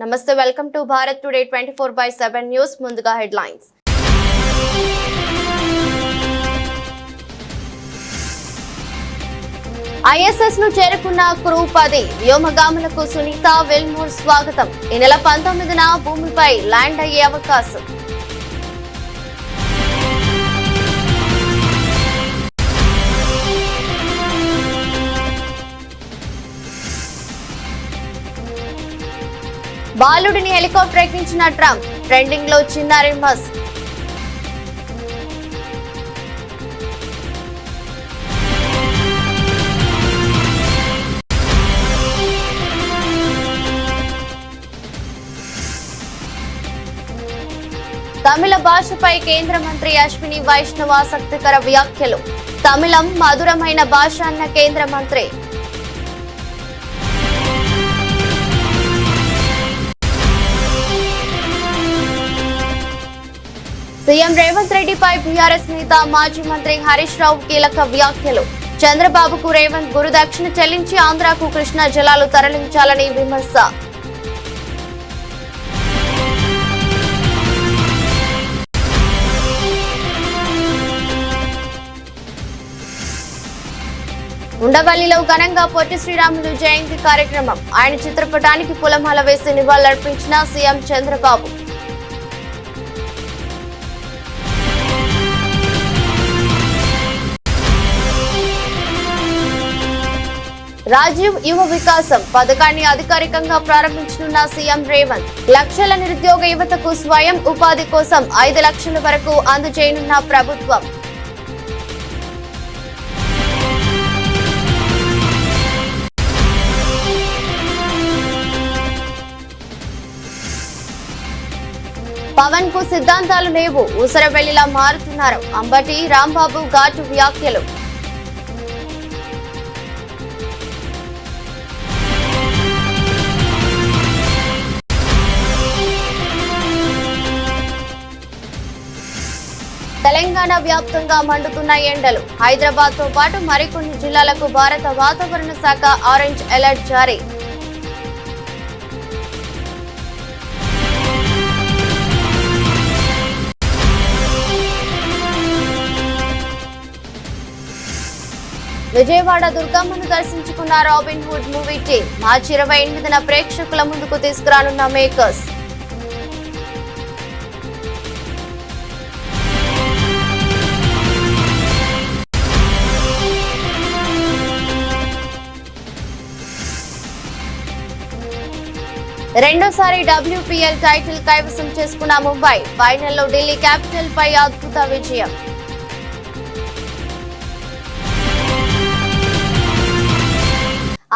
నమస్తే, welcome to Bharat today 24/7 news. ముందుగా headlines. ISS ను చేరుకున్న క్రూ 10 వ్యోమగాములకు సునీత విల్మోర్ స్వాగతం. ఈ నెల 19న భూమిపై ల్యాండ్ అయ్యే అవకాశం. బాలుడిని హెలికాప్టర్ ఎక్కించిన ట్రంప్, ట్రెండింగ్ లో చిన్నారి మస్క్. తమిళ భాషపై కేంద్ర మంత్రి అశ్విని వైష్ణవ్ ఆసక్తికర వ్యాఖ్యలు. తమిళం మధురమైన భాష అన్న కేంద్ర మంత్రి. సీఎం రేవంత్ రెడ్డిపై బీఆర్ఎస్ నేత మాజీ మంత్రి హరీష్ రావు కీలక వ్యాఖ్యలు. చంద్రబాబుకు రేవంత్ గురుదక్షిణ చెల్లించి ఆంధ్రాకు కృష్ణా జలాలు తరలించాలని విమర్శ. ఉండవల్లిలో ఘనంగా పొట్టి శ్రీరాములు జయంతి కార్యక్రమం. ఆయన చిత్రపటానికి పూలమాల వేసి నివాళులర్పించిన సీఎం చంద్రబాబు. రాజీవ్ యువ వికాసం పథకాన్ని అధికారికంగా ప్రారంభించనున్న సీఎం రేవంత్. లక్షల నిరుద్యోగ యువతకు స్వయం ఉపాధి కోసం 5 లక్షల వరకు అందజేయనున్న ప్రభుత్వం. పవన్ కు సిద్ధాంతాలు లేవు, ఊసరవెల్లిలా మారుతున్నారు. అంబటి రాంబాబు ఘాటు వ్యాఖ్యలు. తెలంగాణ వ్యాప్తంగా మండుతున్న ఎండలు. హైదరాబాద్ తో పాటు మరికొన్ని జిల్లాలకు భారత వాతావరణ శాఖ ఆరెంజ్ అలర్ట్ జారీ. విజయవాడ దుర్గమ్మను దర్శించుకున్న రాబిన్ హుడ్ మూవీ టీం. మార్చి 28న ప్రేక్షకుల ముందుకు తీసుకురానున్న మేకర్స్. రెండోసారి WPL టైటిల్ కైవసం చేసుకున్న ముంబై. ఫైనల్లో ఢిల్లీ క్యాపిటల్ పై అద్భుత విజయం.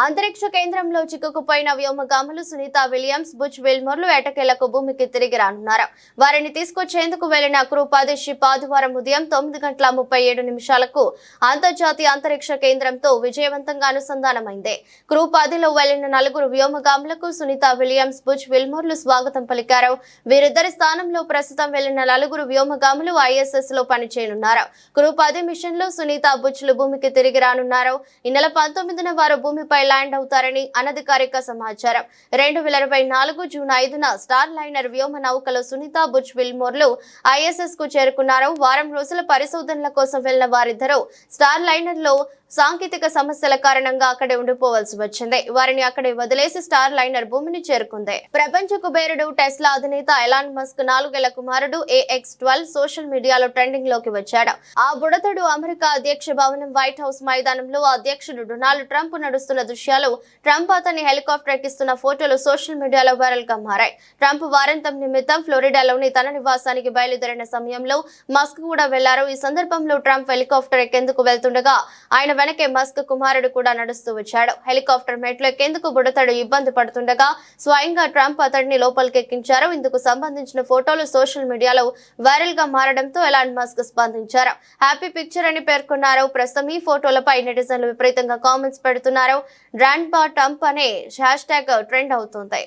అంతరిక్ష కేంద్రంలో చిక్కుకుపోయిన వ్యోమగాములు సునీత విలియమ్స్, బుచ్ విల్మోర్లు ఎటకేలకు భూమికి తిరిగి రానున్నారు. వారిని తీసుకొచ్చేందుకు వెళ్లిన క్రూ 10 షిప్ ఆదివారం ఉదయం 9:37 అంతర్జాతీయ అంతరిక్ష కేంద్రంతో విజయవంతంగా అనుసంధానమైంది. క్రూ 10లో వెళ్లిన 4 వ్యోమగాములకు సునీత విలియమ్స్, బుచ్ విల్మోర్లు స్వాగతం పలికారు. వీరిద్దరి స్థానంలో ప్రస్తుతం వెళ్లిన 4 వ్యోమగాములు ISS లో పనిచేయనున్నారు. క్రూ 10 మిషన్ లో సునీత, బుచ్లు భూమికి తిరిగి రానున్నారు. ఈ నెల 19న వారు భూమిపై ల్యాండ్ అవుతారని అనధికారిక సమాచారం. 2024 జూన్ 5న స్టార్ లైనర్ వ్యోమ నౌకలో సునీత, బుచ్ విల్మోర్లు ISS కు చేరుకున్నారు. వారం రోజుల పరిశోధనల కోసం వెళ్లిన వారిద్దరూ స్టార్ లైనర్ లో సాంకేతిక సమస్యల కారణంగా అక్కడే ఉండిపోవాల్సి వచ్చింది. వారిని అక్కడే వదిలేసి స్టార్ లైనర్ భూమిని చేరుకుంది. ప్రపంచ కుబేరుడు టెస్లా అధినేత ఎలాన్ మస్క్ 4 ఏళ్ల కుమారుడు AX12 సోషల్ మీడియాలో ట్రెండింగ్ లోకి వచ్చాడు. ఆ బుడతడు అమెరికా అధ్యక్ష భవనం వైట్ హౌస్ మైదానంలో అధ్యక్షుడు డొనాల్డ్ ట్రంప్ నడుస్తున్న దృశ్యాలు, ట్రంప్ అతన్ని హెలికాప్టర్ ఎక్కిస్తున్న ఫోటోలు సోషల్ మీడియాలో వైరల్ గా మారాయి. ట్రంప్ వారాంతం నిమిత్తం ఫ్లోరిడాలోని తన నివాసానికి బయలుదేరిన సమయంలో మస్క్ కూడా వెళ్లారు. ఈ సందర్భంలో ట్రంప్ హెలికాప్టర్ ఎక్కేందుకు వెళ్తుండగా ఆయన వెనకే మస్క్ కుమారుడు కూడా నడుస్తూ వచ్చాడు. హెలికాప్టర్ మెట్లు ఎక్కేందుకు బుడతడు ఇబ్బంది పడుతుండగా స్వయంగా ట్రంప్ అతడిని లోపలికి ఎక్కించారు. ఇందుకు సంబంధించిన ఫోటోలు సోషల్ మీడియాలో వైరల్ గా మారడంతో ఎలాన్ మస్క్ స్పందించారు. హ్యాపీ పిక్చర్ అని పేర్కొన్నారు. ప్రస్తుతం ఈ ఫోటోలపై నెటిజన్లు విపరీతంగా కామెంట్స్ పెడుతున్నారు. గ్రాండ్ పా ట్రంప్ అనే హ్యాష్ ట్యాగ్ ట్రెండ్ అవుతుంది.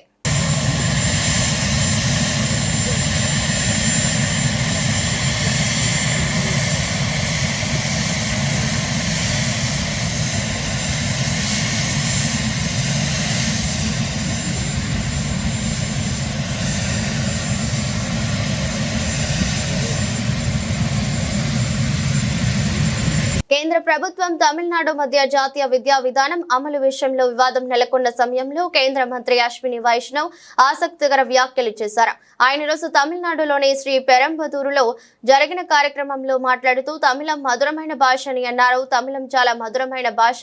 ప్రభుత్వం తమిళనాడు మధ్య జాతీయ విద్యా విధానం అమలు విషయంలో వివాదం నెలకొన్న సమయంలో కేంద్ర మంత్రి అశ్విని వైష్ణవ్ ఆసక్తికర వ్యాఖ్యలు చేశారు. ఆయన రోజు తమిళనాడులోని శ్రీ పెరంబదూరులో జరిగిన కార్యక్రమంలో మాట్లాడుతూ తమిళం మధురమైన భాష అని అన్నారు. తమిళం చాలా మధురమైన భాష,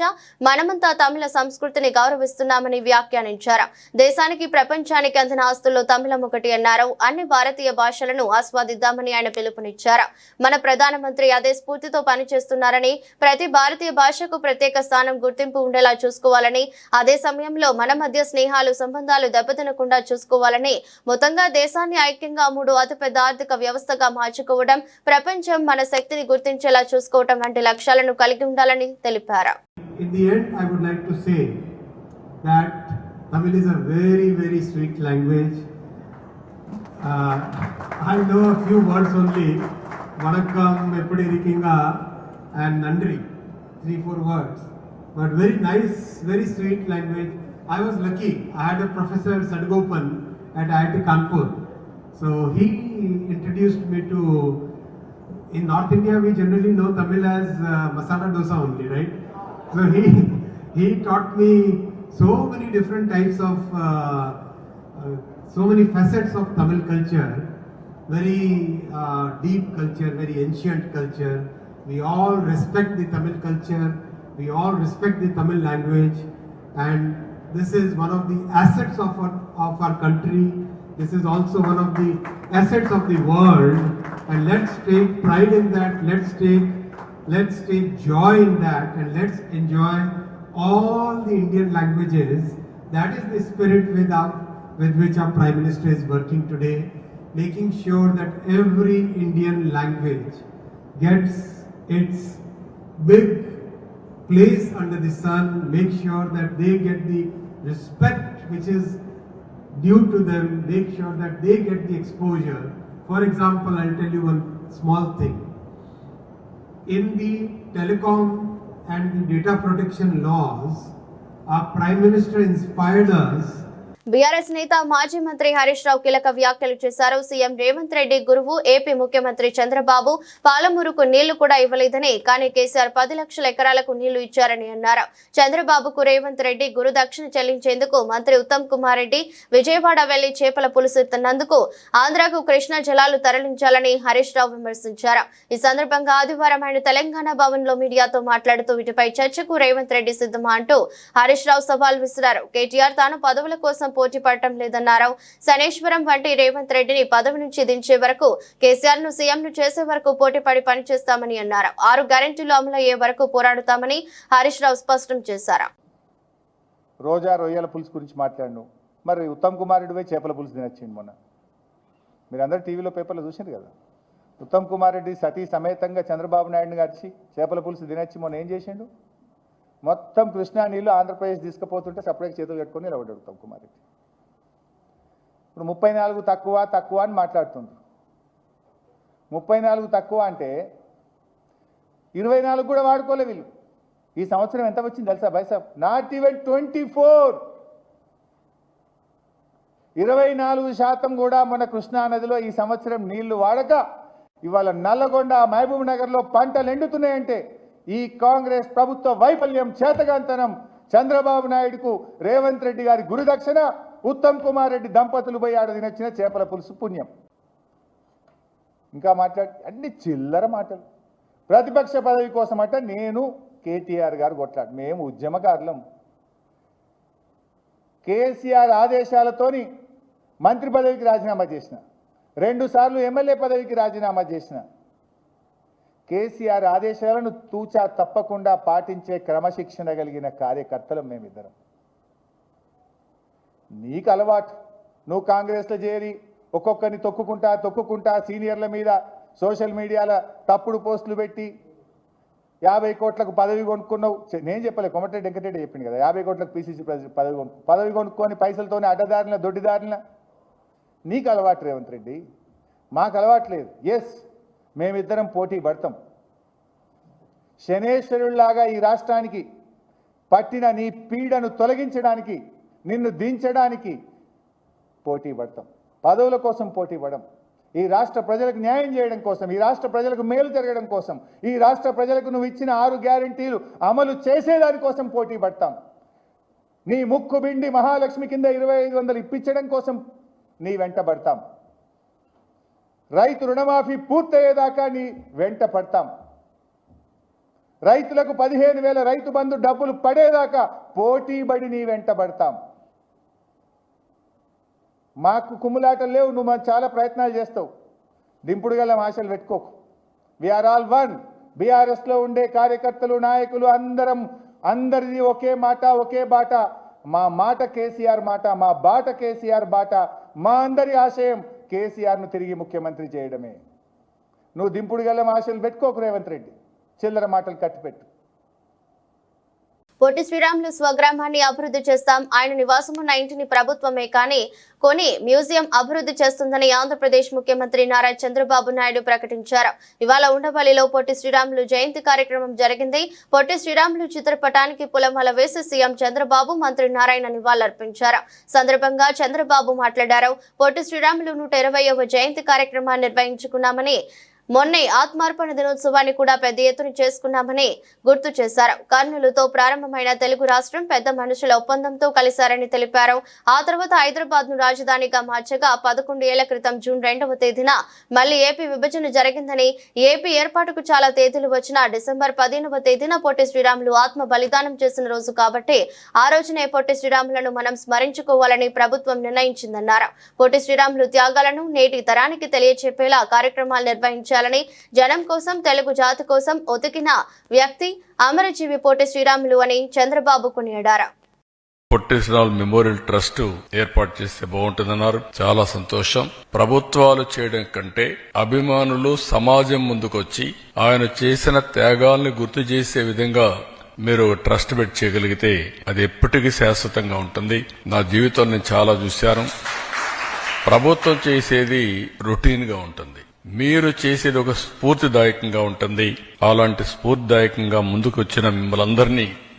మనమంతా తమిళ సంస్కృతిని గౌరవిస్తున్నామని వ్యాఖ్యానించారు. దేశానికి ప్రపంచానికి అందిన ఆస్తుల్లో తమిళం ఒకటి అన్నారు. అన్ని భారతీయ భాషలను ఆస్వాదిద్దామని ఆయన పిలుపునిచ్చారు. మన ప్రధానమంత్రి అదే స్ఫూర్తితో పనిచేస్తున్నారని, ప్రతి భారతీయ భాషకు ప్రత్యేక స్థానం గుర్తింపు ఉండేలా చూసుకోవాలని, అదే సమయంలో మన మధ్య స్నేహాలు సంబంధాలు దెబ్బతినకుండా చూసుకోవాలని, మొత్తంగా దేశాన్ని ఐక్యంగా 3వ అతిపెద్ద ఆర్థిక వ్యవస్థగా మార్చుకోవడం, ప్రపంచం మన శక్తిని గుర్తించేలా చూసుకోవడం వంటి లక్ష్యాలను కలిగి ఉండాలని తెలిపారు. In the end, I would like to say that Tamil is a very, very sweet language. I know a few words only. Vanakkam, eppadi irukkinga and nandri, 3-4 words, but very nice, very sweet language. I was lucky. I had a professor Sadgopan at IIT Kanpur, so he introduced me to. In North India, we generally know Tamil as masala dosa only, right? So he taught me so many different types of so many facets of Tamil culture. Very deep culture, very ancient culture. We all respect the Tamil culture, we all respect the Tamil language, and this is one of the assets of our country. This is also one of the assets of the world, and let's take pride in that, let's take joy in that, and let's enjoy all the Indian languages. That is the spirit with which our Prime Minister is working today, making sure that every Indian language gets its big place under the sun, make sure that they get the respect which is due to them, make sure that they get the exposure. For example, I'll tell you one small thing. In the telecom and the data protection laws, our Prime Minister inspired us. BRS నేత మాజీ మంత్రి హరీష్ రావు కీలక వ్యాఖ్యలు చేశారు. CM Revanth Reddy గురువు AP ముఖ్యమంత్రి చంద్రబాబు పాలమూరుకు నీళ్లు కూడా ఇవ్వలేదని, కానీ కేసీఆర్ 10 లక్షల ఎకరాలకు నీళ్లు ఇచ్చారని అన్నారు. చంద్రబాబుకు రేవంత్ రెడ్డి గురు దక్షిణ చెల్లించేందుకు మంత్రి ఉత్తమ్ కుమార్ రెడ్డి విజయవాడ వెళ్లి చేపల పులుసు తిన్నందుకు ఆంధ్రాకు కృష్ణా జలాలు తరలించాలని హరీష్ రావు విమర్శించారు. ఈ సందర్భంగా ఆదివారం ఆయన తెలంగాణ భవన్ లో మీడియాతో మాట్లాడుతూ వీటిపై చర్చకు రేవంత్ రెడ్డి సిద్ధమా అంటూ హరీష్ రావు సవాల్ విసిరారు. కేటీఆర్ తాను పదవుల కోసం పోటీ పడటం లేదన్నారు. శనేశ్వరం వంటి రేవంత్ రెడ్డిని పదవి నుంచి దించే వరకు, కేసీఆర్ ను సీఎం ను చేసే వరకు పోటీ పడి పనిచేస్తామని అన్నారు. 6 గ్యారెంటీలు అమలయ్యే వరకు పోరాడుతామని హరీష్ రావు స్పష్టం చేశారు. రోజా రొయ్యల పులుసు గురించి మాట్లాడు, మరి ఉత్తమ్ కుమార్ రెడ్డి చేపల పులుసు తినొచ్చింది మొన్న. మీరందరూ టీవీలో పేపర్లో చూసింది కదా. ఉత్తమ్ కుమార్ రెడ్డి సతీ సమేతంగా చంద్రబాబు నాయుడిని గడిచి చేపల పులుసు తినొచ్చి మొన్న ఏం చేసిండు? మొత్తం కృష్ణా నీళ్లు ఆంధ్రప్రదేశ్ తీసుకుపోతుంటే సపరేట్ చేతులు కట్టుకొని నిలబడ్డాడు ఉత్తమ్ కుమార్ రెడ్డి. ఇప్పుడు 34 తక్కువ అని మాట్లాడుతుండ్రు. 34 తక్కువ అంటే 24 కూడా వాడుకోలే వీళ్ళు. ఈ సంవత్సరం ఎంత వచ్చింది తెలుసా బైసాబ్? Not even 24. 24% కూడా మన కృష్ణా నదిలో ఈ సంవత్సరం నీళ్లు వాడక ఇవాళ నల్లగొండ, మహబూబ్ నగర్లో పంటలు ఎండుతున్నాయంటే ఈ కాంగ్రెస్ ప్రభుత్వ వైఫల్యం, చేతగాంతనం, చంద్రబాబు నాయుడుకు రేవంత్ రెడ్డి గారి గురుదక్షిణ, ఉత్తమ్ కుమార్ రెడ్డి దంపతులు పోయి ఆడ తినొచ్చిన చేపల పులుసు పుణ్యం. ఇంకా అన్ని చిల్లర మాటలు. ప్రతిపక్ష పదవి కోసమట నేను కేటీఆర్ గారు కొట్లాడు, మేము ఉద్యమకారులం. కేసీఆర్ ఆదేశాలతోని మంత్రి పదవికి రాజీనామా చేసిన, 2 సార్లు ఎమ్మెల్యే పదవికి రాజీనామా చేసిన. కేసీఆర్ ఆదేశాలను తూచా తప్పకుండా పాటించే క్రమశిక్షణ కలిగిన కార్యకర్తలు మేమిద్దరం. నీకు అలవాటు, నువ్వు కాంగ్రెస్లో చేరి ఒక్కొక్కరిని తొక్కుకుంటా సీనియర్ల మీద సోషల్ మీడియాలో తప్పుడు పోస్టులు పెట్టి 50 కోట్లకు పదవి కొనుక్కున్నావు. నేను చెప్పలే, కోమటిరెడ్డి వెంకటరెడ్డి చెప్పింది కదా, 50 కోట్లకు పీసీసీ పదవి కొనుక్కొని పైసలతోనే అడ్డదారిన దొడ్డిదారిన. నీకు అలవాటు రేవంత్ రెడ్డి, మాకు అలవాటు లేదు. ఎస్, మేమిద్దరం పోటీ పడతాం. శనేశ్వరుల్లాగా ఈ రాష్ట్రానికి పట్టిన నీ పీడను తొలగించడానికి, నిన్ను దించడానికి పోటీ పడతాం. పదవుల కోసం పోటీ పడం. ఈ రాష్ట్ర ప్రజలకు న్యాయం చేయడం కోసం, ఈ రాష్ట్ర ప్రజలకు మేలు జరగడం కోసం, ఈ రాష్ట్ర ప్రజలకు నువ్వు ఇచ్చిన 6 గ్యారెంటీలు అమలు చేసేదానికోసం పోటీ పడతాం. నీ ముక్కు బిండి మహాలక్ష్మి కింద 2500 ఇప్పించడం కోసం నీ వెంట పడతాం. రైతు రుణమాఫీ పూర్తయ్యేదాకా నీ వెంట పడతాం. రైతులకు 15,000 రైతు బంధు డబ్బులు పడేదాకా పోటీబడి నీ వెంట పడతాం. మాకు కుమ్ములాటలు లేవు, నువ్వు చాలా ప్రయత్నాలు చేస్తావు, దింపుడు గల ఆశలు పెట్టుకోకు. We are all. బీఆర్ఎస్లో ఉండే కార్యకర్తలు, నాయకులు అందరిది ఒకే మాట, ఒకే బాట. మా మాట కేసీఆర్ మాట, మా బాట కేసీఆర్ బాట. మా అందరి ఆశయం కేసీఆర్ను తిరిగి ముఖ్యమంత్రి చేయడమే. నువ్వు దింపుడు గల ఆశలు పెట్టుకోకు రేవంత్ రెడ్డి, చిల్లర మాటలు కట్టిపెట్టు. పొట్టి శ్రీరాములు స్వగ్రామాన్ని అభివృద్ధి చేస్తాం, ఆయన నివాసమున్న ఇంటిని ప్రభుత్వమే కానీ కొని మ్యూజియం అభివృద్ధి చేస్తుందని ఆంధ్రప్రదేశ్ ముఖ్యమంత్రి నారా చంద్రబాబు నాయుడు ప్రకటించారు. ఇవాళ ఉండవల్లిలో పొట్టి శ్రీరాములు జయంతి కార్యక్రమం జరిగింది. పొట్టి శ్రీరాములు చిత్రపటానికి పూలమాల వేసి సీఎం చంద్రబాబు, మంత్రి నారాయణ నివాళులర్పించారు. సందర్భంగా చంద్రబాబు మాట్లాడారు. పొట్టి శ్రీరాములు 120వ జయంతి కార్యక్రమాన్ని నిర్వహించుకున్నామని, మొన్నే ఆత్మార్పణ దినోత్సవాన్ని కూడా పెద్ద ఎత్తున చేసుకున్నామని గుర్తు చేశారు. కర్నూలుతో ప్రారంభమైన తెలుగు రాష్ట్రం పెద్ద మనుషుల ఒప్పందంతో కలిశారని తెలిపారు. ఆ తర్వాత హైదరాబాద్ ను రాజధానిగా మార్చగా 11 ఏళ్ల క్రితం జూన్ 2వ తేదీన మళ్లీ ఏపీ విభజన జరిగిందని, ఏపీ ఏర్పాటుకు చాలా తేదీలు వచ్చినా డిసెంబర్ 15వ తేదీన పొట్టి శ్రీరాములు ఆత్మ బలిదానం చేసిన రోజు కాబట్టి ఆ రోజునే పొట్టి శ్రీరాములను మనం స్మరించుకోవాలని ప్రభుత్వం నిర్ణయించిందన్నారు. పొట్టి శ్రీరాములు త్యాగాలను నేటి తరానికి తెలియచెప్పేలా కార్యక్రమాలు నిర్వహించారు. జనం కోసం, తెలుగు జాతి కోసం ఒతికిన వ్యక్తి అమరజీవి పొట్టి శ్రీరాములు అని చంద్రబాబు కొనియాడారు. పొట్టి శ్రీరాములు మెమోరియల్ ట్రస్ట్ ఏర్పాటు చేస్తే బాగుంటుందన్నారు. చాలా సంతోషం. ప్రభుత్వాలు చేయడం కంటే అభిమానులు, సమాజం ముందుకొచ్చి ఆయన చేసిన త్యాగాల్ని గుర్తు చేసే విధంగా మీరు ట్రస్ట్ పెట్టి చేయగలిగితే అది ఎప్పటికీ శాశ్వతంగా ఉంటుంది. నా జీవితంలో నేను చాలా చూశాను. ప్రభుత్వం చేసేది రొటీన్ గా ఉంటుంది, మీరు చేసేది ఒక స్ఫూర్తిదాయకంగా ఉంటుంది. అలాంటి స్ఫూర్తిదాయకంగా ముందుకు వచ్చిన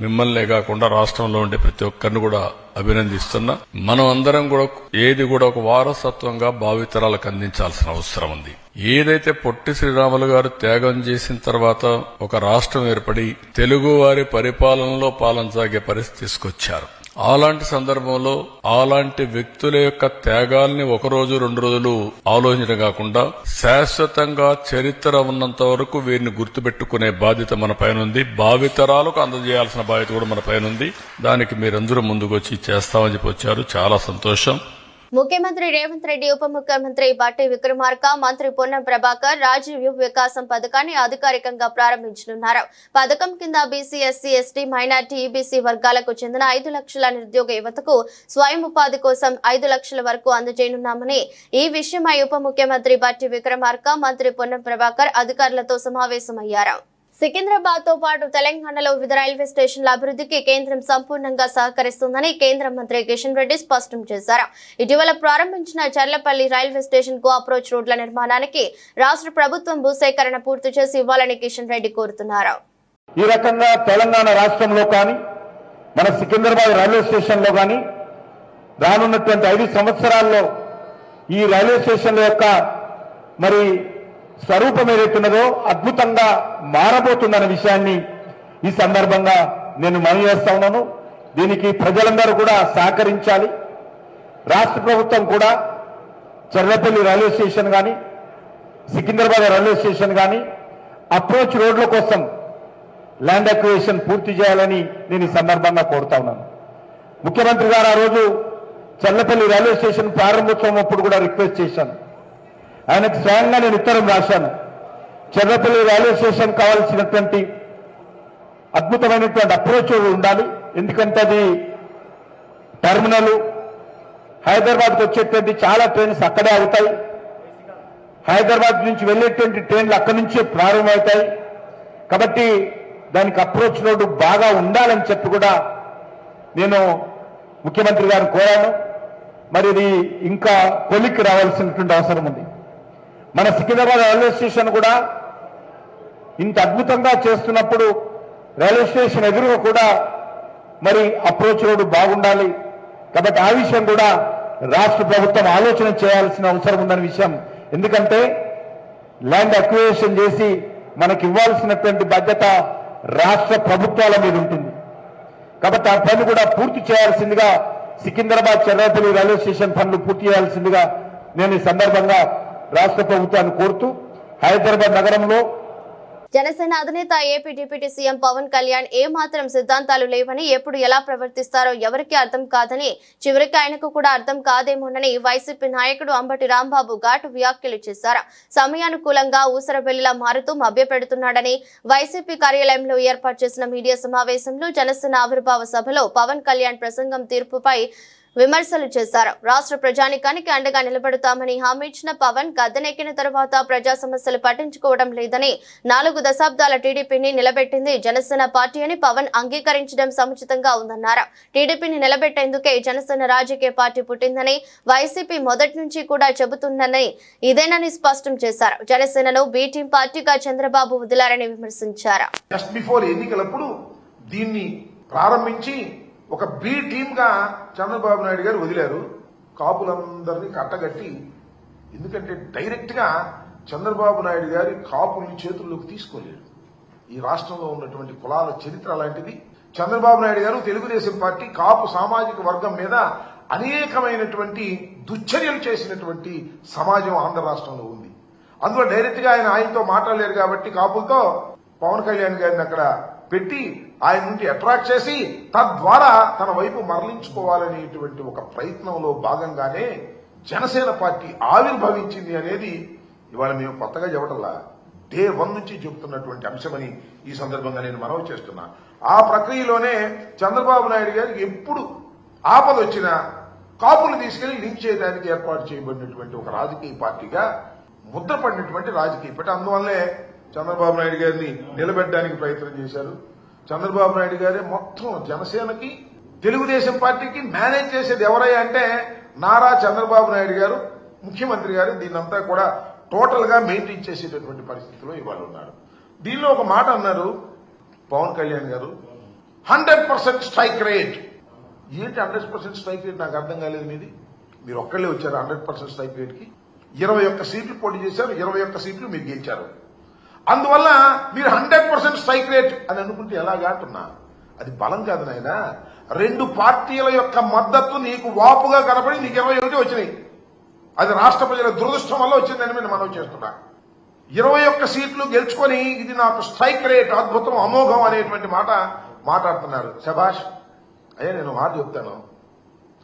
మిమ్మల్నే కాకుండా రాష్ట్రంలో ఉండే ప్రతి ఒక్కరిని కూడా అభినందిస్తున్నా. మనం అందరం కూడా ఏది కూడా ఒక వారసత్వంగా భావితరాలకు అందించాల్సిన అవసరం ఉంది. ఏదైతే పొట్టి శ్రీరాములు గారు త్యాగం చేసిన తర్వాత ఒక రాష్ట్రం ఏర్పడి తెలుగు వారి పరిపాలనలో పాలన పరిస్థితి తీసుకొచ్చారు. అలాంటి సందర్భంలో అలాంటి వ్యక్తుల యొక్క త్యాగాల్ని 1 రోజు 2 రోజులు ఆలోచించడం కాకుండా శాశ్వతంగా చరిత్ర ఉన్నంత వరకు వీరిని గుర్తుపెట్టుకునే బాధ్యత మన పైన ఉంది. భావితరాలకు అందజేయాల్సిన బాధ్యత కూడా మన పైన ఉంది. దానికి మీరందరూ ముందుకు వచ్చి చేస్తామని చెప్పి వచ్చారు. చాలా సంతోషం. ముఖ్యమంత్రి రేవంత్ రెడ్డి, ఉప ముఖ్యమంత్రి బట్టి విక్రమార్క, మంత్రి పొన్నం ప్రభాకర్ రాజీవ్ యువ వికాసం పథకాన్ని అధికారికంగా ప్రారంభించనున్నారు. పథకం కింద BC, SC, ST, minority, EBC వర్గాలకు చెందిన 5 లక్షల నిరుద్యోగ యువతకు స్వయం ఉపాధి కోసం 5 లక్షల వరకు అందజేయనున్నామని, ఈ విషయమై ఉప ముఖ్యమంత్రి బట్టి విక్రమార్క, మంత్రి పొన్నం ప్రభాకర్ అధికారులతో సమావేశమయ్యారు. సికింద్రాబాద్ తో పాటు తెలంగాణలో వివిధ రైల్వే స్టేషన్ల అభివృద్ధికి కేంద్రం సంపూర్ణంగా సహకరిస్తుందని కేంద్ర మంత్రి కిషన్ రెడ్డి స్పష్టం చేశారు. ఇటీవల ప్రారంభించిన చర్లపల్లి రైల్వే స్టేషన్ కు అప్రోచ్ రోడ్ల నిర్మాణానికి రాష్ట్ర ప్రభుత్వం భూసేకరణ పూర్తి చేసి ఇవ్వాలని కిషన్ రెడ్డి కోరుతున్నారు. ఈ రకంగా తెలంగాణ రాష్ట్రంలో కానీ, మన సికింద్రాబాద్ రైల్వే స్టేషన్ లో కానీ రానున్నటువంటి 5 సంవత్సరాల్లో ఈ రైల్వే స్టేషన్ల యొక్క మరి స్వరూపం ఏదైతున్నదో అద్భుతంగా మారబోతుందన్న విషయాన్ని ఈ సందర్భంగా నేను మనవి చేస్తా ఉన్నాను. దీనికి ప్రజలందరూ కూడా సహకరించాలి. రాష్ట్ర ప్రభుత్వం కూడా చర్లపల్లి రైల్వే స్టేషన్ కానీ, సికింద్రాబాద్ రైల్వే స్టేషన్ కానీ అప్రోచ్ రోడ్ల కోసం ల్యాండ్ అక్విజిషన్ పూర్తి చేయాలని నేను ఈ సందర్భంగా కోరుతా ఉన్నాను. ముఖ్యమంత్రి గారు ఆ రోజు చర్లపల్లి రైల్వే స్టేషన్ ప్రారంభోత్సవం అప్పుడు కూడా రిక్వెస్ట్ చేశాను. ఆయనకు స్వయంగా నేను ఉత్తరం రాశాను. చర్లపల్లి రైల్వే స్టేషన్ కావాల్సినటువంటి అద్భుతమైనటువంటి అప్రోచ్ ఉండాలి. ఎందుకంటే అది టెర్మినల్, హైదరాబాద్కి వచ్చేటువంటి చాలా ట్రైన్స్ అక్కడే అవుతాయి. హైదరాబాద్ నుంచి వెళ్ళేటువంటి ట్రైన్లు అక్కడి నుంచే ప్రారంభమవుతాయి. కాబట్టి దానికి అప్రోచ్ రోడ్డు బాగా ఉండాలని చెప్పి కూడా నేను ముఖ్యమంత్రి గారిని కోరాను. మరి ఇది ఇంకా కొలిక్కి రావాల్సినటువంటి అవసరం ఉంది. మన సికింద్రాబాద్ రైల్వే స్టేషన్ కూడా ఇంత అద్భుతంగా చేస్తున్నప్పుడు రైల్వే స్టేషన్ ఎదురుగా కూడా మరి అప్రోచ్ రోడ్డు బాగుండాలి. కాబట్టి ఆ విషయం కూడా రాష్ట్ర ప్రభుత్వం ఆలోచన చేయాల్సిన అవసరం ఉందనే విషయం ఎందుకంటే ల్యాండ్ అక్విజిషన్ చేసి మనకి ఇవ్వాల్సినటువంటి బాధ్యత రాష్ట్ర ప్రభుత్వాల మీద ఉంటుంది. కాబట్టి ఆ పని కూడా పూర్తి చేయాల్సిందిగా సికింద్రాబాద్ చెర్రాపల్లి రైల్వే స్టేషన్ పనులు పూర్తి చేయాల్సిందిగా నేను ఈ సందర్భంగా రాష్ట్ర ప్రభుత్వాన్ని కోరుతూ హైదరాబాద్ నగరంలో జనసేన అధినేత AP deputy CM Pawan Kalyan ఏ మాత్రం సిద్ధాంతాలు లేవని, ఎప్పుడు ఎలా ప్రవర్తిస్తారో ఎవరికీ అర్థం కాదని, చివరికి ఆయనకు కూడా అర్థం కాదేమోనని వైసీపీ నాయకుడు అంబటి రాంబాబు ఘాటు వ్యాఖ్యలు చేశారు. సమయానుకూలంగా ఊసరబెల్లిలా మారుతూ మభ్యపెడుతున్నాడని వైసీపీ కార్యాలయంలో ఏర్పాటు చేసిన మీడియా సమావేశంలో జనసేన ఆవిర్భావ సభలో పవన్ కళ్యాణ్ ప్రసంగం తీర్పుపై విమర్శలు చేశారు. రాష్ట్ర ప్రజానికానికి అండగా నిలబడతామని హామీ ఇచ్చిన పవన్ గద్దెనెక్కిన తర్వాత ప్రజా సమస్యలు పట్టించుకోవడం లేదని, 4 దశాబ్దాల టీడీపీని నిలబెట్టింది జనసేన పార్టీ అని పవన్ అంగీకరించడం సముచితంగా ఉందన్నారు. టీడీపీని నిలబెట్టేందుకే జనసేన రాజకీయ పార్టీ పుట్టిందని వైసీపీ మొదటి నుంచి కూడా చెబుతుందని ఇదేనని స్పష్టం చేశారు. జనసేనను బి టీం పార్టీగా చంద్రబాబు వదిలారని విమర్శించారు. జస్ట్ బిఫోర్ ఎన్నికలప్పుడు దీన్ని ప్రారంభించి ఒక బి టీమ్ గా చంద్రబాబు నాయుడు గారు వదిలారు. కాపులందరినీ కట్టగట్టి, ఎందుకంటే డైరెక్ట్ గా చంద్రబాబు నాయుడు గారి కాపుల్ని చేతుల్లోకి తీసుకోలేడు. ఈ రాష్ట్రంలో ఉన్నటువంటి కులాల చరిత్ర అలాంటిది. చంద్రబాబు నాయుడు గారు తెలుగుదేశం పార్టీ కాపు సామాజిక వర్గం మీద అనేకమైనటువంటి దుశ్చర్యలు చేసినటువంటి సమాజం ఆంధ్ర రాష్ట్రంలో ఉంది. అందులో డైరెక్ట్ గా ఆయనతో మాట్లాడలేరు కాబట్టి కాపులతో పవన్ కళ్యాణ్ గారిని అక్కడ పెట్టి ఆయన నుండి అట్రాక్ట్ చేసి తద్వారా తన వైపు మరలించుకోవాలనేటువంటి ఒక ప్రయత్నంలో భాగంగానే జనసేన పార్టీ ఆవిర్భవించింది అనేది ఇవాళ మేము కొత్తగా చెప్పటంలా, డే 1 నుంచి చెబుతున్నటువంటి అంశమని ఈ సందర్భంగా నేను మనవి చేస్తున్నా. ఆ ప్రక్రియలోనే చంద్రబాబు నాయుడు గారికి ఎప్పుడు ఆపద వచ్చినా కాపులు తీసుకెళ్లి లింక్ చేయడానికి ఏర్పాటు చేయబడినటువంటి ఒక రాజకీయ పార్టీగా ముద్రపడినటువంటి రాజకీయ పార్టీ. అందువల్లే చంద్రబాబు నాయుడు గారిని నిలబెట్టడానికి ప్రయత్నం చేశారు. చంద్రబాబు నాయుడు గారే మొత్తం జనసేనకి తెలుగుదేశం పార్టీకి మేనేజ్ చేసేది ఎవరయ్యా అంటే నారా చంద్రబాబు నాయుడు గారు, ముఖ్యమంత్రి గారు దీన్నంతా కూడా టోటల్ గా మెయింటైన్ చేసేటటువంటి పరిస్థితిలో ఇవాళ ఉన్నారు. దీనిలో ఒక మాట అన్నారు పవన్ కళ్యాణ్ గారు, 100% స్ట్రైక్ రేట్. ఏంటి 100% స్ట్రైక్ రేట్? నాకు అర్థం కాలేదు. మీరు ఒక్కళ్ళే వచ్చారు 100% స్ట్రైక్ రేట్ కి. 21 సీట్లు పోటీ చేశారు, 21 సీట్లు మీరు గెలిచారు. అందువల్ల మీరు 100% స్ట్రైక్ రేట్ అని అనుకుంటే ఎలాగా అంటున్నా? అది బలం కాదు నాయనా. 2 పార్టీల యొక్క మద్దతు నీకు వాపుగా కనపడి నీకు 21 వచ్చినాయి. అది రాష్ట్ర ప్రజల దురదృష్టం వల్ల వచ్చిందని నేను మనవి చేస్తున్నా. 21 సీట్లు గెలుచుకొని ఇది నాకు స్ట్రైక్ రేట్, అద్భుతం, అమోఘం అనేటువంటి మాట మాట్లాడుతున్నారు. శభాష్ అయ్యా. నేను మాట చెప్తాను.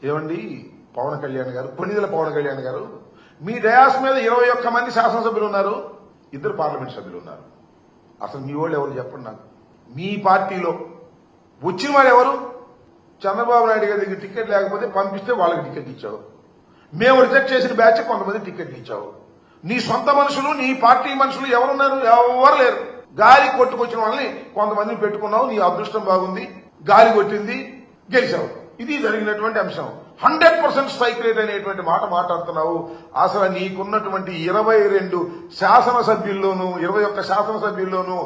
ఏమండి పవన్ కళ్యాణ్ గారు, కొన్నిదల పవన్ కళ్యాణ్ గారు, మీ డయాస్ మీద 21 మంది శాసనసభ్యులు ఉన్నారు, 2 పార్లమెంట్ సభ్యులు ఉన్నారు. అసలు మీ వాళ్ళు ఎవరు చెప్పండి నాకు. మీ పార్టీలో వచ్చిన వాడు ఎవరు? చంద్రబాబు నాయుడు గారి దగ్గర టికెట్ లేకపోతే పంపిస్తే వాళ్ళకి టికెట్ ఇచ్చావు. మేము రిజెక్ట్ చేసిన బ్యాచ్ కొంతమంది టికెట్ ఇచ్చావు. నీ సొంత మనుషులు, నీ పార్టీ మనుషులు ఎవరున్నారు? ఎవరు లేరు. గాలి కొట్టుకొచ్చిన వాళ్ళని కొంతమందిని పెట్టుకున్నావు. నీ అదృష్టం బాగుంది, గాలి కొట్టింది, గెలిచావు. ఇది జరిగినటువంటి అంశం. 100% స్ట్రైక్ రేట్ అనేటువంటి మాట మాట్లాడుతున్నావు. అసలు నీకున్నటువంటి 22 శాసనసభ్యుల్లోనూ 21 శాసనసభ్యుల్లోనూ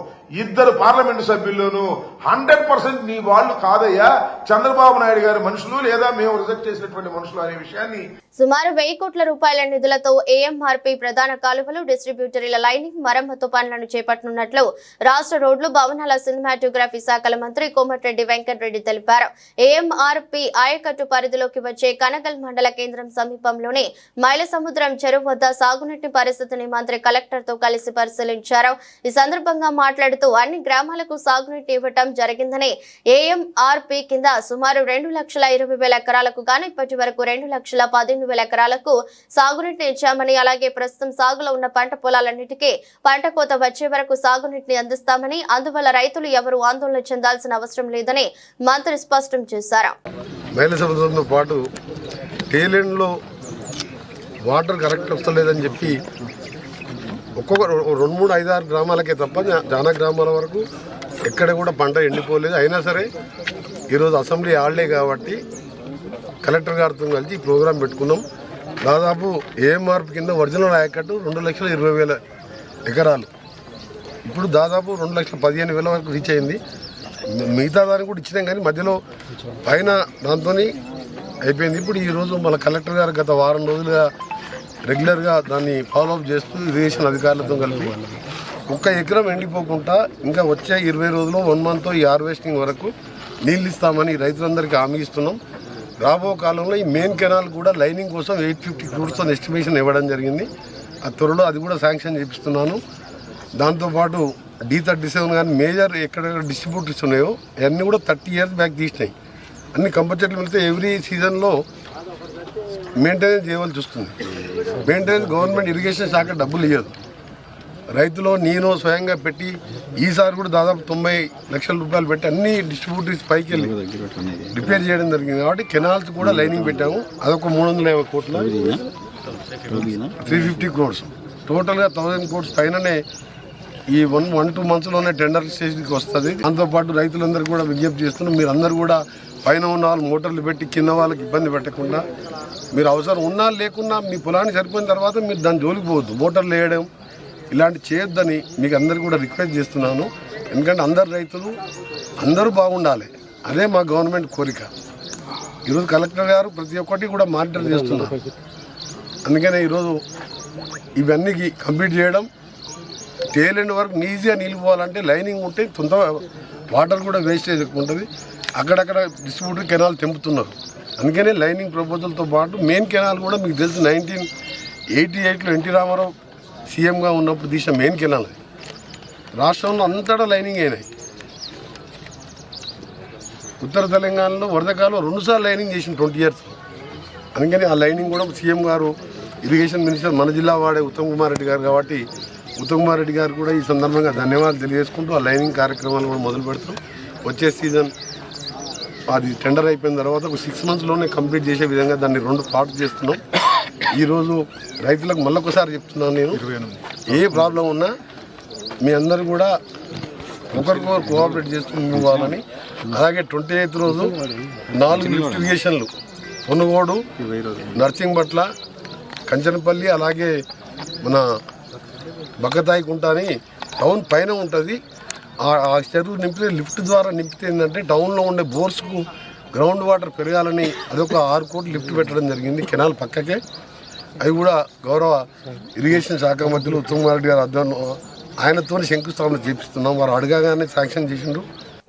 2 పార్లమెంటు సభ్యుల్లోనూ 100% నీ వాళ్ళు కాదయ్యా, చంద్రబాబు నాయుడు గారి మనుషులు లేదా మేము రిజెక్ట్ చేసినటువంటి మనుషులు అనే విషయాన్ని. సుమారు 1000 కోట్ల రూపాయల నిధులతో ఏఎంఆర్పీ ప్రధాన కాలువలు, డిస్ట్రిబ్యూటరీల లైనింగ్, మరమ్మతు పనులను చేపట్టనున్నట్లు రాష్ట్ర రోడ్లు, భవనాల, సినిమాటోగ్రఫీ శాఖల మంత్రి కోమటిరెడ్డి వెంకటరెడ్డి తెలిపారు. ఏఎంఆర్పీ ఆయకట్టు పరిధిలోకి వచ్చే కనగల్ మండల కేంద్రం సమీపంలోని మైలసముద్రం చెరువు వద్ద సాగునీటి పరిస్థితిని మంత్రి కలెక్టర్ తో కలిసి పరిశీలించారు. ఈ సందర్భంగా మాట్లాడుతూ అన్ని గ్రామాలకు సాగునీటి ఇవ్వటం జరిగిందని, ఏఎంఆర్పీ కింద సుమారు 2,20,000 ఎకరాలకు గాను ఇప్పటి వరకు 2,15,000 ఎకరాలకు సాగునీటిని ఇచ్చామని, అలాగే ప్రస్తుతం సాగులో ఉన్న పంట పొలాలన్నిటికీ పంట కోత వచ్చే వరకు సాగునీటిని అందిస్తామని, అందువల్ల రైతులు ఎవరూ ఆందోళన చెందాల్సిన అవసరం లేదని మంత్రి స్పష్టం చేశారు. మైలసముద్రంతో పాటు టేలెండ్లో వాటర్ కరెక్ట్ వస్తలేదని చెప్పి ఒక్కొక్క 2, 3, 5, 6 గ్రామాలకే తప్ప చాలా గ్రామాల వరకు ఎక్కడ కూడా పంట ఎండిపోలేదు. అయినా సరే ఈరోజు అసెంబ్లీ హాలిడే కాబట్టి కలెక్టర్ గారితో కలిసి ఈ ప్రోగ్రాం పెట్టుకున్నాం. దాదాపు ఏఎంఆర్పీ కింద ఒరిజినల్ ఆయకట్టు 2,20,000 ఎకరాలు. ఇప్పుడు దాదాపు 2,15,000 వరకు రీచ్ అయింది. మిగతా దానికి కూడా ఇచ్చినాం కానీ మధ్యలో పైన దాంతో అయిపోయింది. ఇప్పుడు ఈరోజు మన కలెక్టర్ గారు గత వారం రోజులుగా రెగ్యులర్గా దాన్ని ఫాలోఅప్ చేస్తూ ఇరిగేషన్ అధికారులతో కలిపి 1 ఎకరం ఎండిపోకుండా ఇంకా వచ్చే 20 రోజులు 1 మంత్ ఈ హార్వెస్టింగ్ వరకు నీళ్ళు ఇస్తామని రైతులందరికీ హామీ ఇస్తున్నాం. రాబో కాలంలో ఈ మెయిన్ కెనాల్ కూడా లైనింగ్ కోసం 850 crores ఎస్టిమేషన్ ఇవ్వడం జరిగింది. ఆ త్వరలో అది కూడా శాంక్షన్ చేపిస్తున్నాను. దాంతోపాటు D37 కానీ మేజర్ ఎక్కడెక్కడ డిస్ట్రిబ్యూటర్స్ ఉన్నాయో అవన్నీ కూడా 30 years బ్యాక్ తీసినాయి. అన్ని కంపల్సరీ వెళ్తే ఎవ్రీ సీజన్లో మెయింటెనెన్స్ చేయవలసి వస్తుంది. మెయింటెనెన్స్ గవర్నమెంట్ ఇరిగేషన్ శాఖ డబ్బులు ఇవ్వదు. రైతులు నేను స్వయంగా పెట్టి ఈసారి కూడా దాదాపు 90 లక్షల రూపాయలు పెట్టి అన్ని డిస్ట్రిబ్యూటర్స్ పైకి వెళ్ళి రిపేర్ చేయడం జరిగింది. కాబట్టి కెనాల్స్ కూడా లైనింగ్ పెట్టాము. అదొక 350 కోట్ల 350 crores టోటల్గా 1000 crores పైననే ఈ 1-2 monthsలోనే టెండర్ స్టేజ్కి వస్తుంది. దాంతోపాటు రైతులందరూ కూడా విజ్ఞప్తి చేస్తున్నాం, మీరు అందరూ కూడా పైన ఉన్న వాళ్ళు మోటార్లు పెట్టి కింద వాళ్ళకి ఇబ్బంది పెట్టకుండా, మీరు అవసరం ఉన్నా లేకున్నా మీ పొలానికి సరిపోయిన తర్వాత మీరు దాని జోలికి పోవద్దు. మోటార్లు వేయడం ఇలాంటి చేయొద్దని మీకు అందరికీ కూడా రిక్వెస్ట్ చేస్తున్నాను. ఎందుకంటే అందరు రైతులు అందరూ బాగుండాలి, అదే మా గవర్నమెంట్ కోరిక. ఈరోజు కలెక్టర్ గారు ప్రతి ఒక్కటి కూడా మానిటర్ చేస్తున్నారు. అందుకనే ఈరోజు ఇవన్నీ కంప్లీట్ చేయడం, టేల్ ఎండ్ వరకు ఈజీగా నిలిపోవాలంటే లైనింగ్ ఉంటే తొందర వాటర్ కూడా వేస్టేజ్ ఎక్కువ ఉంటుంది. అక్కడక్కడ డిస్ట్రిబ్యూటర్ కెనాల్ తెంపుతున్నారు. అందుకనే లైనింగ్ ప్రపోజల్తో పాటు మెయిన్ కెనాల్ కూడా మీకు తెలుసు 1988లో ఎన్టీ రామారావు సీఎంగా ఉన్నప్పుడు తీసిన మెయిన్ కెనాల్ రాష్ట్రంలో అంతటా లైనింగ్ అయినాయి. ఉత్తర తెలంగాణలో వరదకాలం 2 సార్లు లైనింగ్ చేసిన 20 years. అందుకని ఆ లైనింగ్ కూడా సీఎం గారు ఇరిగేషన్ మినిస్టర్ మన జిల్లా వాడే ఉత్తమ్ కుమార్ రెడ్డి గారు కాబట్టి ఉత్తమ్ కుమార్ రెడ్డి గారు కూడా ఈ సందర్భంగా ధన్యవాదాలు తెలియజేసుకుంటూ ఆ లైనింగ్ కార్యక్రమాలు కూడా మొదలు పెడతాం. వచ్చే సీజన్ అది టెండర్ అయిపోయిన తర్వాత ఒక 6 monthsలోనే కంప్లీట్ చేసే విధంగా దాన్ని 2 parts చేస్తున్నాం. ఈరోజు రైతులకు మళ్ళొకసారి చెప్తున్నాను, నేను ఏ ప్రాబ్లం ఉన్నా మీ అందరూ కూడా ఒకరికొకరు కోఆపరేట్ చేసుకోవాలని. అలాగే 28th రోజు 4 లిఫ్ట్ ఇరిగేషన్లు పొనుగోడు, నర్సింగ్పట్ల, కంచనపల్లి, అలాగే మన బగ్గతాయి కుంట అని టౌన్ పైన ఉంటుంది. ఆ చెరువు నింపితే లిఫ్ట్ ద్వారా నింపితే ఏంటంటే టౌన్లో ఉండే బోర్స్కు గ్రౌండ్ వాటర్ పెరగాలని అదొక 6 కోట్లు లిఫ్ట్ పెట్టడం జరిగింది కెనాల్ పక్కకే. అవి కూడా గౌరవ ఇరిగేషన్ శాఖ మంత్రులు ఉత్తమ్ కుమార్ రెడ్డి గారు అధ్వర్యంలో ఆయనతో శంకుస్థాపన చేపిస్తున్నాం. వారు అడగగానే శాంక్షన్ చేసిండ్రు.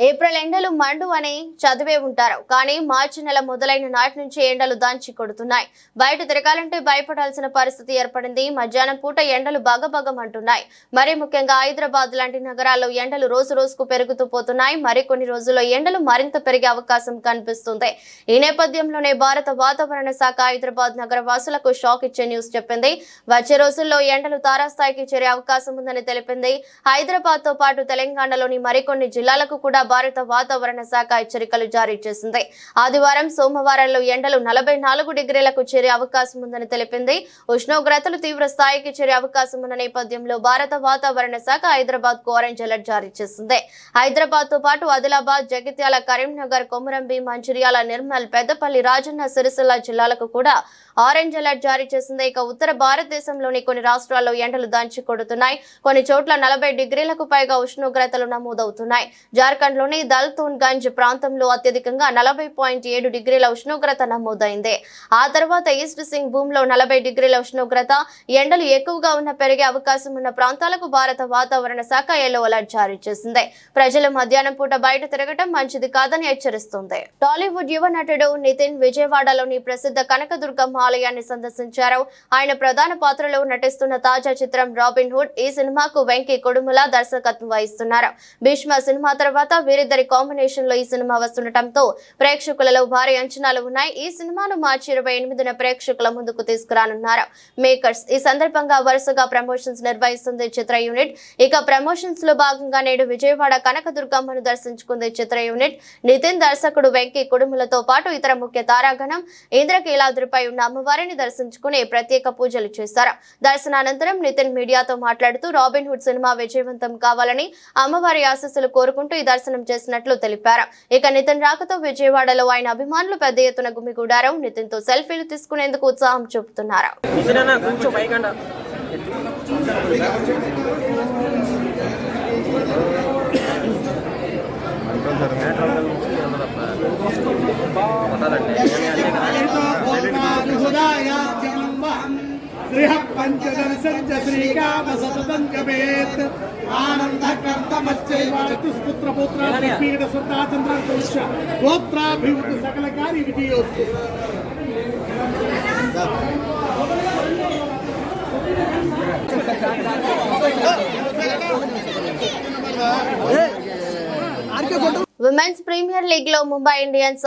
ఏప్రిల్ ఎండలు మండు అని చదివే ఉంటారు, కానీ మార్చి నెల మొదలైన నాటి నుంచి ఎండలు దంచి కొడుతున్నాయి. బయట తిరగాలంటే భయపడాల్సిన పరిస్థితి ఏర్పడింది. మధ్యాహ్నం పూట ఎండలు బగబగమంటున్నాయి. మరీ ముఖ్యంగా హైదరాబాద్ లాంటి నగరాల్లో ఎండలు రోజు రోజుకు పెరుగుతూ పోతున్నాయి. మరికొన్ని రోజుల్లో ఎండలు మరింత పెరిగే అవకాశం కనిపిస్తుంది. ఈ నేపథ్యంలోనే భారత వాతావరణ శాఖ హైదరాబాద్ నగర వాసులకు షాక్ ఇచ్చే న్యూస్ చెప్పింది. వచ్చే రోజుల్లో ఎండలు తారాస్థాయికి చేరే అవకాశం ఉందని తెలిపింది. హైదరాబాద్ తో పాటు తెలంగాణలోని మరికొన్ని జిల్లాలకు కూడా భారత వాతావరణ శాఖ హెచ్చరికలు జారీ చేసింది. ఆదివారం సోమవారంలో ఎండలు 44 డిగ్రీలకు చేరే అవకాశం ఉందని తెలిపింది. ఉష్ణోగ్రతలు తీవ్ర స్థాయికి చేరే అవకాశం ఉన్న నేపథ్యంలో భారత వాతావరణ శాఖ హైదరాబాద్ కు ఆరెంజ్ అలర్ట్ జారీ చేసింది. హైదరాబాద్ తో పాటు ఆదిలాబాద్, జగిత్యాల, కరీంనగర్, కొమురంభీం, మంచిర్యాల, నిర్మల్, పెద్దపల్లి, రాజన్న సిరిసిల్ల జిల్లాలకు కూడా ఆరెంజ్ అలర్ట్ జారీ చేసింది. ఇక ఉత్తర భారతదేశంలోని కొన్ని రాష్ట్రాల్లో ఎండలు దంచి కొడుతున్నాయి. కొన్ని చోట్ల 40 డిగ్రీలకు పైగా ఉష్ణోగ్రతలు నమోదవుతున్నాయి. జార్ఖండ్ లోని దల్తూన్ గంజ్ ప్రాంతంలో అత్యధికంగా 40.7 డిగ్రీల ఉష్ణోగ్రత నమోదైంది. ఆ తర్వాత ఈస్ట్ సింగ్ భూమిలో 40 డిగ్రీల ఉష్ణోగ్రత. ఎండలు ఎక్కువగా ఉన్న పెరిగే అవకాశం ఉన్న ప్రాంతాలకు భారత వాతావరణ శాఖ యెల్లో అలర్ట్ జారీ చేసింది. ప్రజలు మధ్యాహ్నం పూట బయట తిరగటం మంచిది కాదని హెచ్చరిస్తుంది. టాలీవుడ్ యువ నటుడు నితిన్ విజయవాడలోని ప్రసిద్ధ కనకదుర్గమ్మ ఆలయాన్ని సందర్శించారు. ఆయన ప్రధాన పాత్రలో నటిస్తున్న తాజా చిత్రం రాబిన్ హుడ్. ఈ సినిమాకు వెంకీ కొడుముల దర్శకత్వం వహిస్తున్నారు. భీష్మ సినిమా తర్వాత వీరిద్దరి కాంబినేషన్ లో ఈ సినిమా వస్తుండటంతో ప్రేక్షకులలో భారీ అంచనాలు ఉన్నాయి. ఈ సినిమాను మార్చి 28న ప్రేక్షకుల ముందుకు తీసుకురానున్నారు మేకర్స్. ఈ సందర్భంగా వరుసగా ప్రమోషన్స్ నిర్వహిస్తుంది చిత్ర యూనిట్. ఇక ప్రమోషన్స్ లో భాగంగా నేడు విజయవాడ కనకదుర్గమ్మను దర్శించుకుంది చిత్ర యూనిట్. నితిన్ దర్శకుడు వెంకీ కుడుములతో పాటు ఇతర ముఖ్య తారాగణం ఇంద్రకీలాద్రిపై ఉన్న అమ్మవారిని దర్శించుకుని ప్రత్యేక పూజలు చేశారు. దర్శనానంతరం నితిన్ మీడియాతో మాట్లాడుతూ రాబిన్ హుడ్ సినిమా విజయవంతం కావాలని అమ్మవారి ఆశీస్సులు కోరుకుంటూ ఈ దర్శనం చేసినట్లు తెలిపారు. ఇక నితిన్ రాకతో విజయవాడలో ఆయన అభిమానులు పెద్ద ఎత్తున గుమిగూడారు. నితిన్ తో సెల్ఫీలు తీసుకునేందుకు ఉత్సాహం చూపుతున్నారు. गृह पंचदर्शन श्रीकाम सततं जपेत् आनंद कर्तमश्चैवातिपुत्र पुत्र पीड सुताचंद्र पुरुष गोत्राभिवृद्धि सकल कार्य विजयोस्तु। విమెన్స్ ప్రీమియర్ లీగ్ లో ముంబై ఇండియన్స్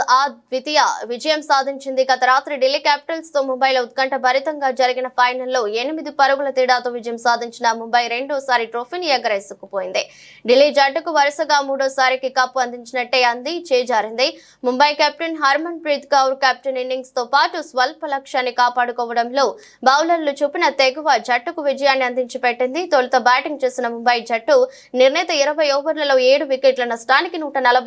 ద్వితీయ విజయం సాధించింది. గత రాత్రి ఢిల్లీ క్యాపిటల్స్ తో ముంబైలో ఉత్కంఠ భరితంగా జరిగిన ఫైనల్లో 8 పరుగుల తేడాతో విజయం సాధించిన ముంబై రెండోసారి ట్రోఫీని ఎగరేసుకుపోయింది. ఢిల్లీ జట్టుకు వరుసగా మూడోసారికి కప్పు అందించినట్టే చేజారింది. Mumbai captain Harmanpreet Kaur captain innings తో పాటు స్వల్ప లక్ష్యాన్ని కాపాడుకోవడంలో బౌలర్లు చూపిన తెగువ జట్టుకు విజయాన్ని అందించి పెట్టింది. తొలుత బ్యాటింగ్ చేసిన ముంబై జట్టు నిర్ణీత 20 ఓవర్లలో 7 వికెట్ల నష్టానికి 149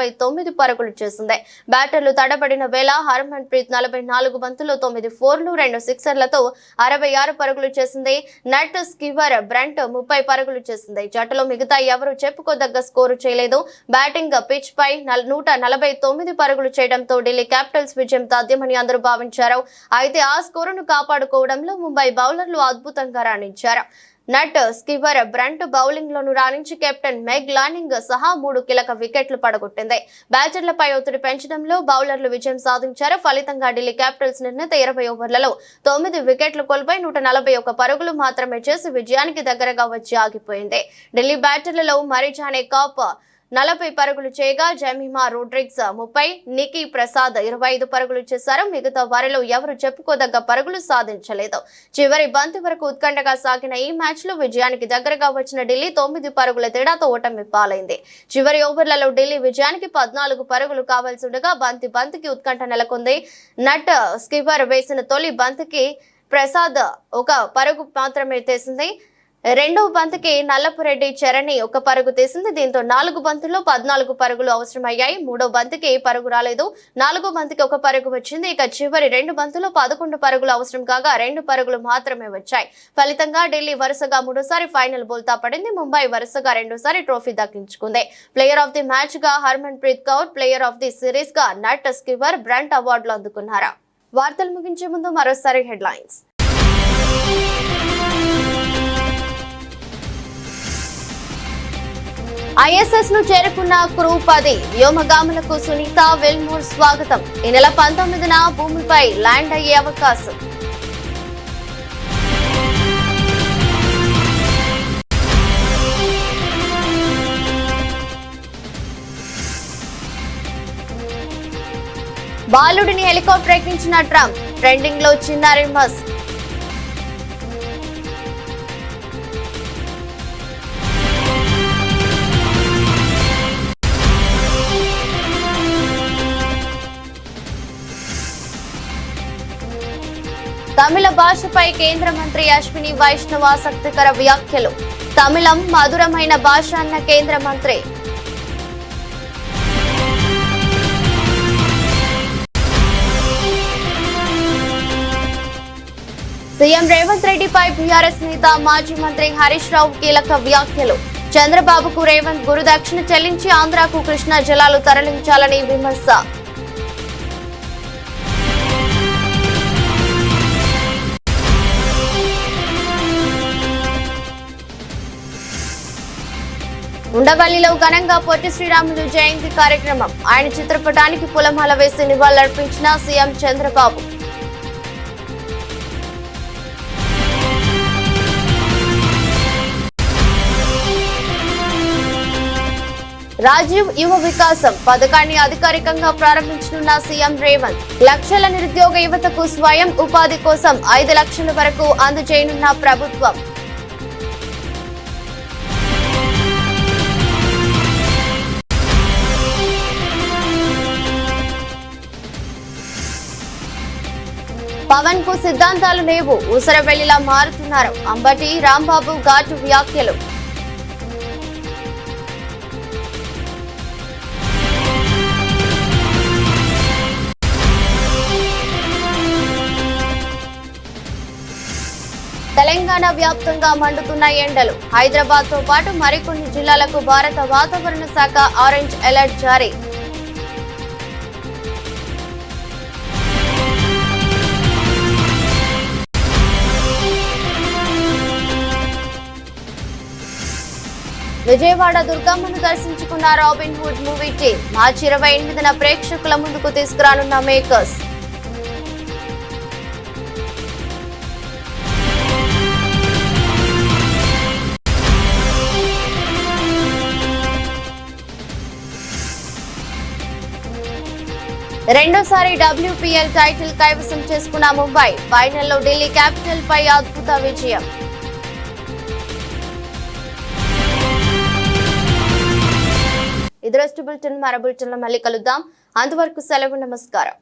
పరుగులు చేసింది. బ్యాటర్లు తడబడిన వేళ హర్మన్ ప్రీత్ 44 బంతుల్లో 9 4లు 2 సిక్సర్లతో 66 పరుగులు చేసింది. నట్ స్కివర్ బ్రంట్ 30 పరుగులు చేసింది. జట్టులో మిగతా ఎవరూ చెప్పుకోదగ్గ స్కోరు చేయలేదు. బ్యాటింగ్ పిచ్ పై 149 పరుగులు చేయడంతో ఢిల్లీ క్యాపిటల్స్ విజయం తథ్యమని అందరూ భావించారు. అయితే ఆ స్కోరును కాపాడుకోవడంలో ముంబై బౌలర్లు అద్భుతంగా రాణించారు. నట్ స్కివర్ బ్రంట్ బౌలింగ్ లోను రాణించి కెప్టెన్ మెగ్ లానింగ్ సహా 3 కీలక వికెట్లు పడగొట్టింది. బ్యాటర్లపై ఒత్తిడి పెంచడంలో బౌలర్లు విజయం సాధించారు. ఫలితంగా ఢిల్లీ క్యాపిటల్స్ నిర్ణీత 20 ఓవర్లలో 9 వికెట్లు కోల్పోయి 141 పరుగులు మాత్రమే చేసి విజయానికి దగ్గరగా వచ్చి ఆగిపోయింది. ఢిల్లీ బ్యాటర్లలో మరిజానే కాప్ 40 పరుగులు చేయగా జమీమా రోడ్రిగ్స్ 30, నికీ ప్రసాద్ 25 పరుగులు చేశారు. మిగతా వారిలో ఎవరు చెప్పుకోదగ్గ పరుగులు సాధించలేదు. చివరి బంతి వరకు ఉత్కంఠగా సాగిన ఈ మ్యాచ్ లో విజయానికి దగ్గరగా వచ్చిన ఢిల్లీ 9 పరుగుల తేడాతో ఓటమి పాలైంది. చివరి ఓవర్లలో ఢిల్లీ విజయానికి 14 పరుగులు కావాల్సి ఉండగా బంతికి ఉత్కంఠ నెలకొంది. నట్ స్కివర్ వేసిన తొలి బంతికి ప్రసాద్ 1 పరుగు మాత్రమే తీసింది. రెండవ బంతికి నల్లపురెడ్డి చరణి 1 పరుగు తీసింది. దీంతో 4 బంతుల్లో 14 పరుగులు అవసరమయ్యాయి. మూడో బంతికి పరుగు రాలేదు. 4వ బంతికి 1 పరుగు వచ్చింది. ఇక చివరి 2 బంతుల్లో 11 పరుగులు అవసరం కాగా 2 పరుగులు మాత్రమే వచ్చాయి. ఫలితంగా ఢిల్లీ వరుసగా 3సారి ఫైనల్ బోల్తా పడింది. ముంబై వరుసగా 2సారి ట్రోఫీ దక్కించుకుంది. ప్లేయర్ ఆఫ్ ది మ్యాచ్ గా Harman Preet Kaur, player of the series గా నట్ స్కివర్ బ్రంట్ అవార్డులు అందుకున్నారు. వార్తలు ముగించే ముందు మరోసారి హెడ్లైన్స్. ఐఎస్ఎస్ ను చేరుకున్న క్రూ 10 వ్యోమగాములకు సునీత విల్మోర్ స్వాగతం. ఈ నెల 19న భూమిపై ల్యాండ్ అయ్యే అవకాశం. బాలుడిని హెలికాప్టర్ ఎక్కించిన ట్రంప్, ట్రెండింగ్ లో చిన్నారి మస్క్. తమిళ భాషపై కేంద్ర మంత్రి అశ్విని వైష్ణవ్ ఆసక్తికర వ్యాఖ్యలు. తమిళం మధురమైన భాష అన్న కేంద్ర మంత్రి. సీఎం రేవంత్ రెడ్డిపై బీఆర్ఎస్ నేత మాజీ మంత్రి హరీష్ రావు కీలక వ్యాఖ్యలు. చంద్రబాబుకు రేవంత్ గురుదక్షిణ చెల్లించి ఆంధ్రాకు కృష్ణా జలాలు తరలించాలని విమర్శ. ఉండవల్లిలో ఘనంగా పొట్టి శ్రీరాములు జయంతి కార్యక్రమం. ఆయన చిత్రపటానికి పూలమాల వేసి నివాళులర్పించిన సీఎం చంద్రబాబు. రాజీవ్ యువ వికాసం పథకాన్ని అధికారికంగా ప్రారంభించనున్న సీఎం రేవంత్. లక్షల నిరుద్యోగ యువతకు స్వయం ఉపాధి కోసం 5 లక్షల వరకు అందజేయనున్న ప్రభుత్వం. పవన్ కు సిద్ధాంతాలు లేవు, ఊసరవెల్లిలా మారుతున్నారు. అంబటి రాంబాబు ఘాటు వ్యాఖ్యలు. తెలంగాణ వ్యాప్తంగా మండుతున్న ఎండలు. హైదరాబాద్ తో పాటు మరికొన్ని జిల్లాలకు భారత వాతావరణ శాఖ ఆరెంజ్ అలర్ట్ జారీ. విజయవాడ దుర్గమ్మను దర్శించుకున్న రాబిన్ హుడ్ మూవీ టీం మార్చి 28న ప్రేక్షకుల ముందుకు తీసుకురానున్న మేకర్స్. రెండోసారి WPL టైటిల్ కైవసం చేసుకున్న ముంబై ఫైనల్లో ఢిల్లీ క్యాపిటల్ పై అద్భుత విజయం. ఇది రోజు బులెటిన్. మరో బులెటిన్లో మళ్ళీ కలుద్దాం. అంతవరకు సెలవు. నమస్కారం.